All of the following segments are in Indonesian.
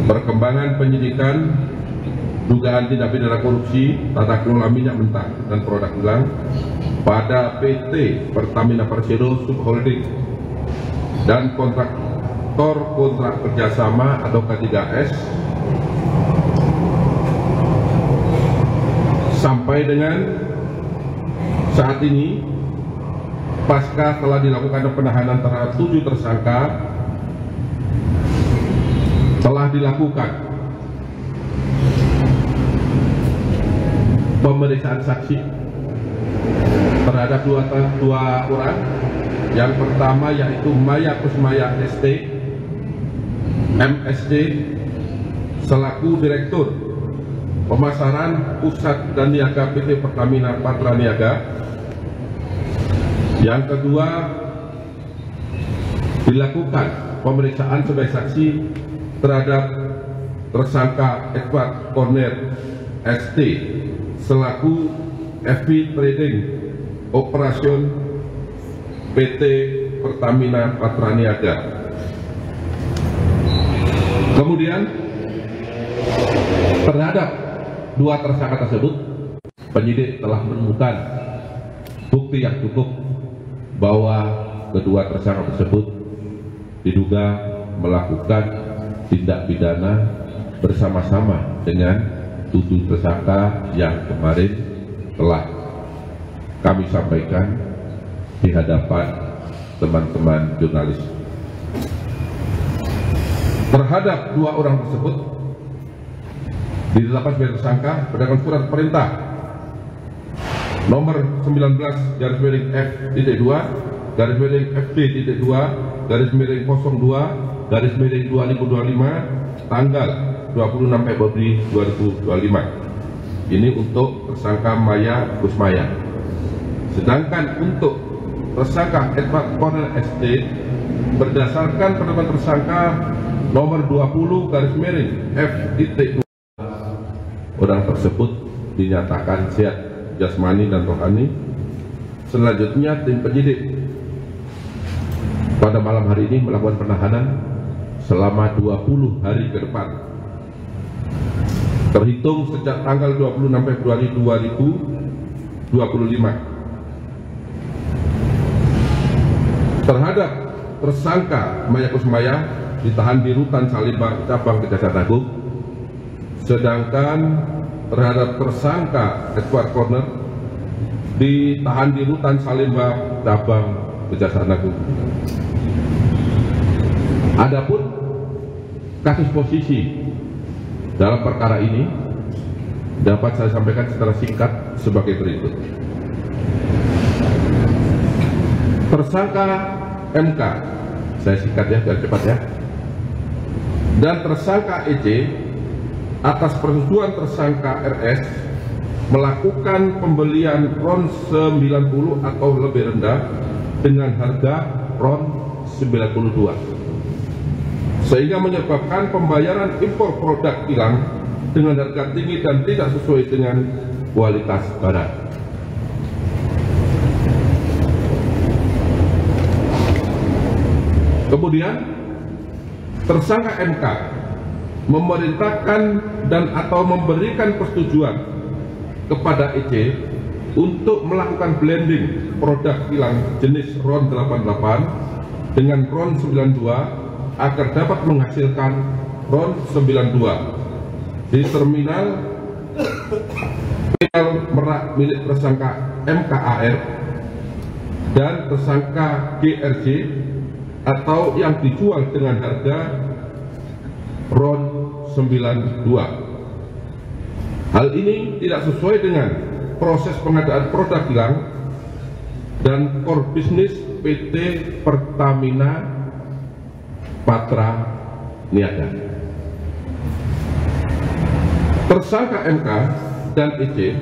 perkembangan penyidikan dugaan tindak pidana korupsi, tata kelola minyak mentah dan produk kilang pada PT Pertamina Persero Subholding dan kontraktor kontrak kerjasama atau K3S sampai dengan saat ini, pasca telah dilakukan penahanan terhadap 7 tersangka, telah dilakukan pemeriksaan saksi terhadap dua orang. Yang pertama yaitu Maya Kusmaya ST MSD selaku Direktur Pemasaran Pusat dan Niaga PT Pertamina Patra Niaga. Yang kedua, dilakukan pemeriksaan sebagai saksi terhadap tersangka Edward Corner ST selaku FV Trading Operation PT Pertamina Patra Niaga. Kemudian terhadap 2 tersangka tersebut, penyidik telah menemukan bukti yang cukup bahwa kedua tersangka tersebut diduga melakukan tindak pidana bersama-sama dengan 7 tersangka yang kemarin telah kami sampaikan di hadapan teman-teman jurnalis. Terhadap 2 orang tersebut ditetapkan sebagai tersangka berdasarkan surat perintah nomor 19-FB-2-02-02-2025 tanggal 26 Februari 2025. Ini untuk tersangka Maya Kusmaya. Sedangkan untuk tersangka Edward Corner ST berdasarkan penetapan tersangka nomor 20-F-2, orang tersebut dinyatakan sehat jasmani dan rohani. Selanjutnya tim penyidik pada malam hari ini melakukan penahanan selama 20 hari ke depan, terhitung sejak tanggal 26 Februari 2025. Terhadap tersangka Maya Kusmaya ditahan di Rutan Salemba Cabang Kejaksaan Agung, sedangkan terhadap tersangka Edward Corner ditahan di Rutan Salemba Cabang Kejaksaan Agung. Adapun kasus posisi dalam perkara ini dapat saya sampaikan secara singkat sebagai berikut. Tersangka MK, saya singkat ya biar cepat ya, dan tersangka EJ atas persetujuan tersangka RS melakukan pembelian RON 90 atau lebih rendah dengan harga RON 92, sehingga menyebabkan pembayaran impor produk kilang dengan harga tinggi dan tidak sesuai dengan kualitas barang. Kemudian tersangka MK memerintahkan dan atau memberikan persetujuan kepada EC untuk melakukan blending produk kilang jenis RON 88 dengan RON 92 agar dapat menghasilkan RON 92 di terminal Merak milik tersangka MKAR dan tersangka GRJ atau yang dijual dengan harga RON 92. Hal ini tidak sesuai dengan proses pengadaan produk kilang dan core bisnis PT Pertamina Patra Niaga. Tersangka MK dan EC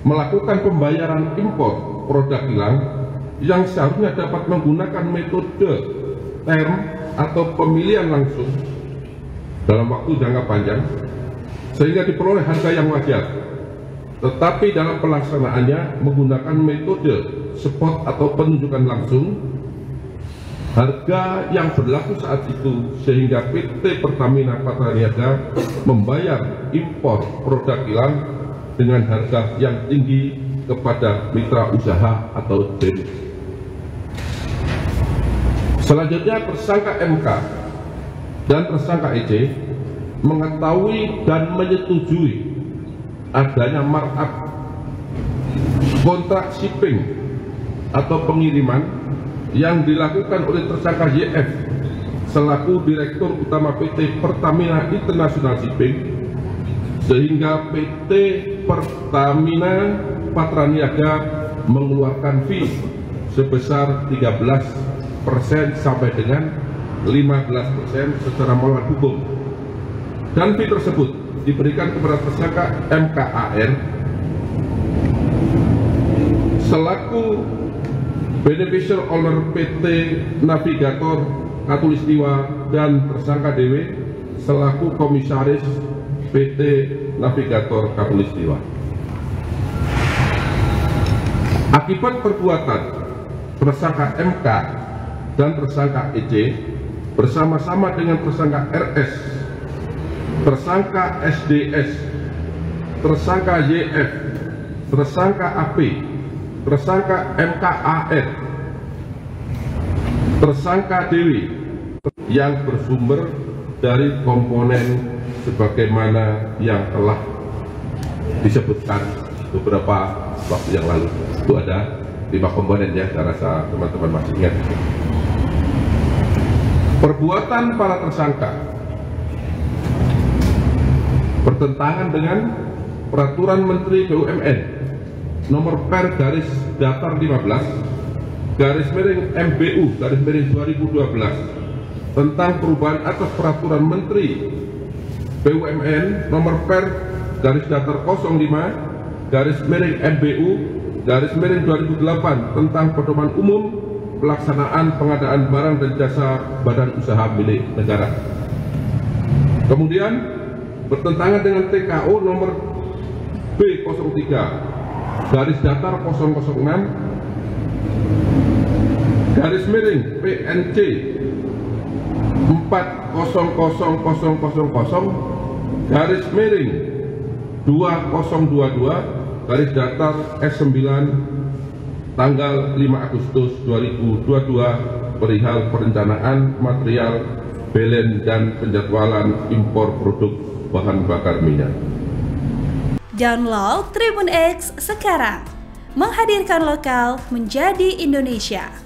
melakukan pembayaran impor produk kilang yang seharusnya dapat menggunakan metode term atau pemilihan langsung dalam waktu jangka panjang sehingga diperoleh harga yang wajar, tetapi dalam pelaksanaannya menggunakan metode spot atau penunjukan langsung harga yang berlaku saat itu, sehingga PT Pertamina Patraniaga membayar impor produk kilang dengan harga yang tinggi kepada mitra usaha atau BEM. Selanjutnya, tersangka MK dan tersangka EC mengetahui dan menyetujui adanya markup kontrak shipping atau pengiriman yang dilakukan oleh tersangka YF selaku Direktur Utama PT Pertamina International Shipping, sehingga PT Pertamina Patraniaga mengeluarkan fee sebesar 13% sampai dengan 15% secara melawan hukum, dan fee tersebut diberikan kepada tersangka MKAR selaku beneficial owner PT Navigator Katulistiwa dan tersangka DW selaku komisaris PT Navigator Katulistiwa. Akibat perbuatan tersangka MK dan tersangka EC bersama-sama dengan tersangka RS, tersangka SDS, tersangka YF, tersangka AP, tersangka MKAR, tersangka Dewi yang bersumber dari komponen sebagaimana yang telah disebutkan beberapa waktu yang lalu. Itu ada 5 komponen ya, saya rasa teman-teman masih ingat. Perbuatan para tersangka bertentangan dengan Peraturan Menteri BUMN Nomor Per garis datar 15 garis miring MBU garis miring 2012 tentang perubahan atas Peraturan Menteri BUMN Nomor Per garis datar 05 garis miring MBU garis miring 2008 tentang pedoman umum pelaksanaan pengadaan barang dan jasa badan usaha milik negara. Kemudian bertentangan dengan TKO nomor B03 garis datar 006 garis miring PNC 400000 garis miring 2022 garis datar S9 tanggal 5 Agustus 2022 perihal perencanaan material belen dan penjadwalan impor produk bahan bakar minyak. Download Tribun X sekarang, menghadirkan lokal menjadi Indonesia.